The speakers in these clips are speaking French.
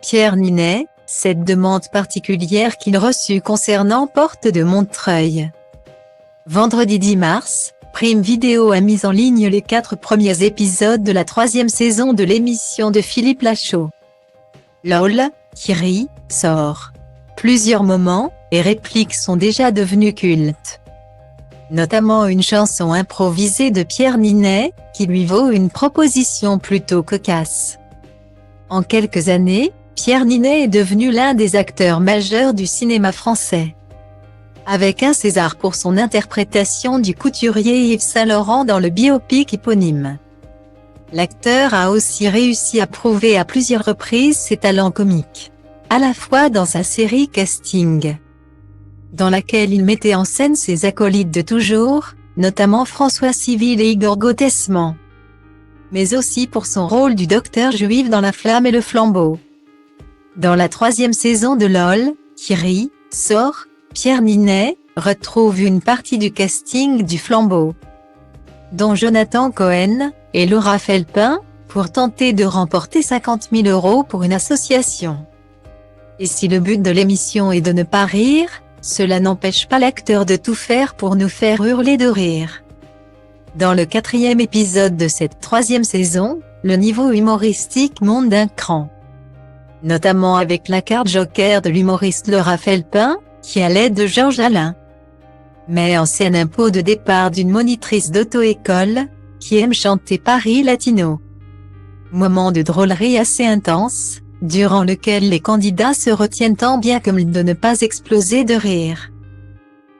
Pierre Ninet, cette demande particulière qu'il reçut concernant Porte de Montreuil. Vendredi 10 mars, Prime Video a mis en ligne les 4 premiers épisodes de la 3e saison de l'émission de Philippe Lachaud. LOL, qui rit, sort. Plusieurs moments et répliques sont déjà devenus cultes. Notamment une chanson improvisée de Pierre Ninet, qui lui vaut une proposition plutôt cocasse. En quelques années, Pierre Ninet est devenu l'un des acteurs majeurs du cinéma français. Avec un César pour son interprétation du couturier Yves Saint-Laurent dans le biopic éponyme. L'acteur a aussi réussi à prouver à plusieurs reprises ses talents comiques. À la fois dans sa série Casting, dans laquelle il mettait en scène ses acolytes de toujours, notamment François Civil et Igor Gottesman. Mais aussi pour son rôle du docteur juif dans La Flamme et le Flambeau. Dans la 3e saison de LOL, qui rit, sort, Pierre Ninet retrouve une partie du casting du Flambeau, dont Jonathan Cohen et Laura Felpin, pour tenter de remporter 50 000 € pour une association. Et si le but de l'émission est de ne pas rire, cela n'empêche pas l'acteur de tout faire pour nous faire hurler de rire. Dans le 4e épisode de cette 3e saison, le niveau humoristique monte d'un cran. Notamment avec la carte joker de l'humoriste Laura Felpin, qui a l'aide de Georges Alain. Met en scène un pot de départ d'une monitrice d'auto-école, qui aime chanter Paris Latino. Moment de drôlerie assez intense, durant lequel les candidats se retiennent tant bien que mal de ne pas exploser de rire.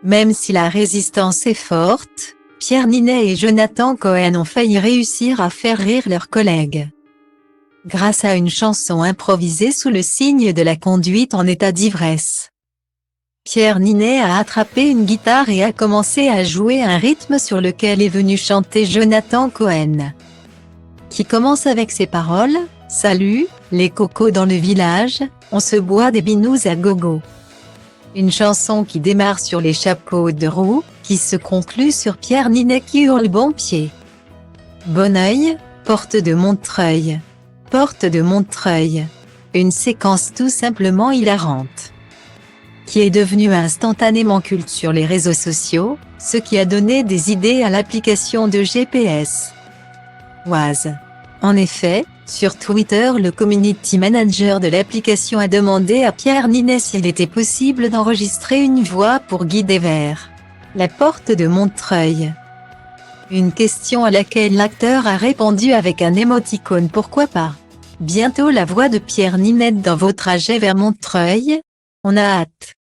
Même si la résistance est forte, Pierre Ninet et Jonathan Cohen ont failli réussir à faire rire leurs collègues. Grâce à une chanson improvisée sous le signe de la conduite en état d'ivresse. Pierre Ninet a attrapé une guitare et a commencé à jouer un rythme sur lequel est venu chanter Jonathan Cohen. Qui commence avec ces paroles: « Salut, les cocos dans le village, on se boit des binous à gogo ». Une chanson qui démarre sur les chapeaux de roue, qui se conclut sur Pierre Ninet qui hurle bon pied. Bonneuil, Porte de Montreuil. Porte de Montreuil. Une séquence tout simplement hilarante, qui est devenue instantanément culte sur les réseaux sociaux, ce qui a donné des idées à l'application de GPS. Waze. En effet, sur Twitter, le community manager de l'application a demandé à Pierre Ninet s'il était possible d'enregistrer une voix pour guider vers la porte de Montreuil. Une question à laquelle l'acteur a répondu avec un émoticône pourquoi pas. Bientôt la voix de Pierre Ninet dans vos trajets vers Montreuil. On a hâte.